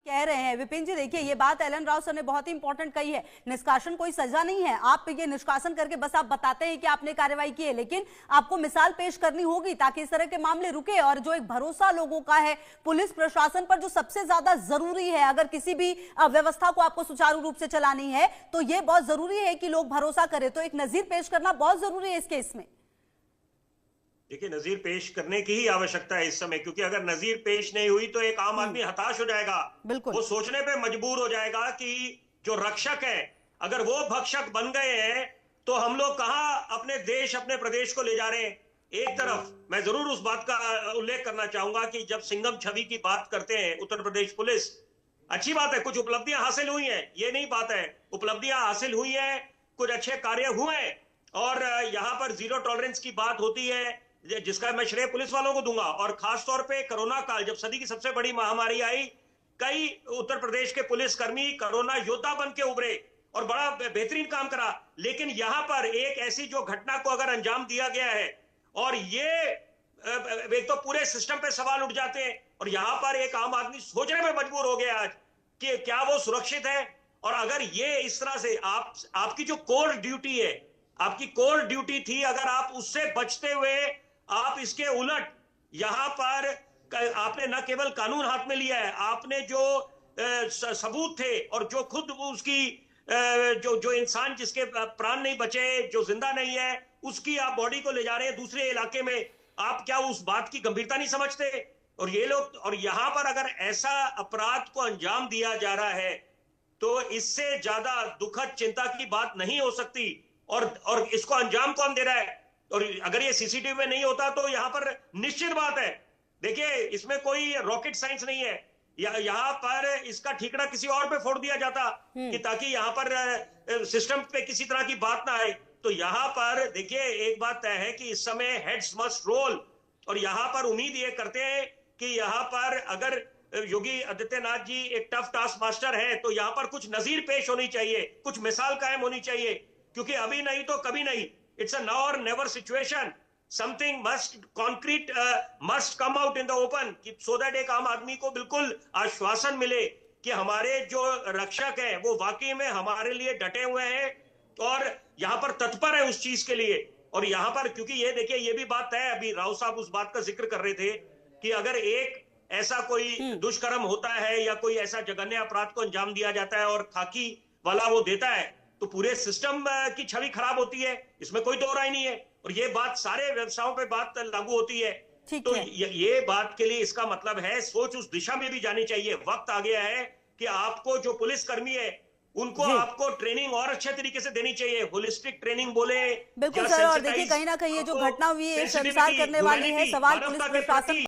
कह रहे हैं विपिन जी, देखिए ये बात एलन राव सर ने बहुत ही इंपॉर्टेंट कही है। निष्कासन कोई सजा नहीं है। आप ये निष्कासन करके बस आप बताते हैं कि आपने कार्रवाई की है, लेकिन आपको मिसाल पेश करनी होगी ताकि इस तरह के मामले रुके। और जो एक भरोसा लोगों का है पुलिस प्रशासन पर, जो सबसे ज्यादा जरूरी है, अगर किसी भी व्यवस्था को आपको सुचारू रूप से चलानी है तो ये बहुत जरूरी है कि लोग भरोसा करें। तो एक नजीर पेश करना बहुत जरूरी है इस केस में। देखिए, नजीर पेश करने की ही आवश्यकता है इस समय, क्योंकि अगर नजीर पेश नहीं हुई तो एक आम आदमी हताश हो जाएगा। बिल्कुल। वो सोचने पे मजबूर हो जाएगा कि जो रक्षक है, अगर वो भक्षक बन गए हैं तो हम लोग कहां अपने देश, अपने प्रदेश को ले जा रहे हैं। एक तरफ मैं जरूर उस बात का उल्लेख करना चाहूंगा कि जब सिंघम छवि की बात करते हैं उत्तर प्रदेश पुलिस, अच्छी बात है, कुछ उपलब्धियां हासिल हुई हैं, ये नहीं बात है, उपलब्धियां हासिल हुई हैं, कुछ अच्छे कार्य हुए हैं। और यहां पर जीरो टॉलरेंस की बात होती है, जिसका मैं श्रेय पुलिस वालों को दूंगा। और खास तौर पे कोरोना काल, जब सदी की सबसे बड़ी महामारी आई, कई उत्तर प्रदेश के पुलिसकर्मी कोरोना योद्धा बन के उभरे और बड़ा बेहतरीन काम करा। लेकिन यहां पर एक ऐसी जो घटना को अगर अंजाम दिया गया है, और ये एक तो पूरे सिस्टम पे सवाल उठ जाते हैं, और यहां पर एक आम आदमी सोचने में मजबूर हो गया आज कि क्या वो सुरक्षित है। और अगर ये इस तरह से आपकी जो कोर ड्यूटी है, आपकी कोर ड्यूटी थी, अगर आप उससे बचते हुए आप इसके उलट यहां पर आपने न केवल कानून हाथ में लिया है, आपने जो सबूत थे और जो खुद उसकी जो इंसान जिसके प्राण नहीं बचे, जो जिंदा नहीं है, उसकी आप बॉडी को ले जा रहे हैं दूसरे इलाके में, आप क्या उस बात की गंभीरता नहीं समझते? और ये लोग, और यहां पर अगर ऐसा अपराध को अंजाम दिया जा रहा है तो इससे ज्यादा दुखद चिंता की बात नहीं हो सकती। और इसको अंजाम कौन दे रहा है? और अगर ये सीसीटीवी में नहीं होता तो यहां पर निश्चित बात है, देखिए इसमें कोई रॉकेट साइंस नहीं है, यहां पर इसका ठीकरा किसी और पे फोड़ दिया जाता कि ताकि यहां पर सिस्टम पे किसी तरह की बात ना आए। तो यहां पर देखिए एक बात तय है कि इस समय हेड्स मस्ट रोल, और यहां पर उम्मीद ये करते हैं कि यहां पर अगर योगी आदित्यनाथ जी एक टफ टास्क मास्टर है तो यहां पर कुछ नजीर पेश होनी चाहिए, कुछ मिसाल कायम होनी चाहिए, क्योंकि अभी नहीं तो कभी नहीं। It's a now or never situation. Something concrete must come out in the open, so that एक आम आदमी को बिल्कुल आश्वासन मिले कि हमारे जो रक्षक हैं वो वाकई में हमारे लिए डटे हुए हैं और यहाँ पर तत्पर है उस चीज के लिए। और यहाँ पर क्योंकि ये देखिए, ये भी बात है, अभी राव साहब उस बात का जिक्र कर रहे थे कि अगर एक ऐसा कोई दुष्कर्म होता है या कोई ऐसा जघन्य अपराध को अंजाम दिया जाता है और खाकी वाला वो देता है, तो पूरे सिस्टम की छवि खराब होती है, इसमें कोई दो राय नहीं है। और ये बात सारे व्यवसायों पे बात लागू होती है। तो ये बात के लिए इसका मतलब है सोच उस दिशा में भी जानी चाहिए। वक्त आ गया है कि आपको जो पुलिसकर्मी है उनको आपको ट्रेनिंग और अच्छे तरीके से देनी चाहिए, होलिस्टिक ट्रेनिंग बोले। बिल्कुल सर, और देखिए कहीं ना कहीं ये जो घटना हुई है शर्मसार करने वाली है। सवाल पुलिस प्रशासन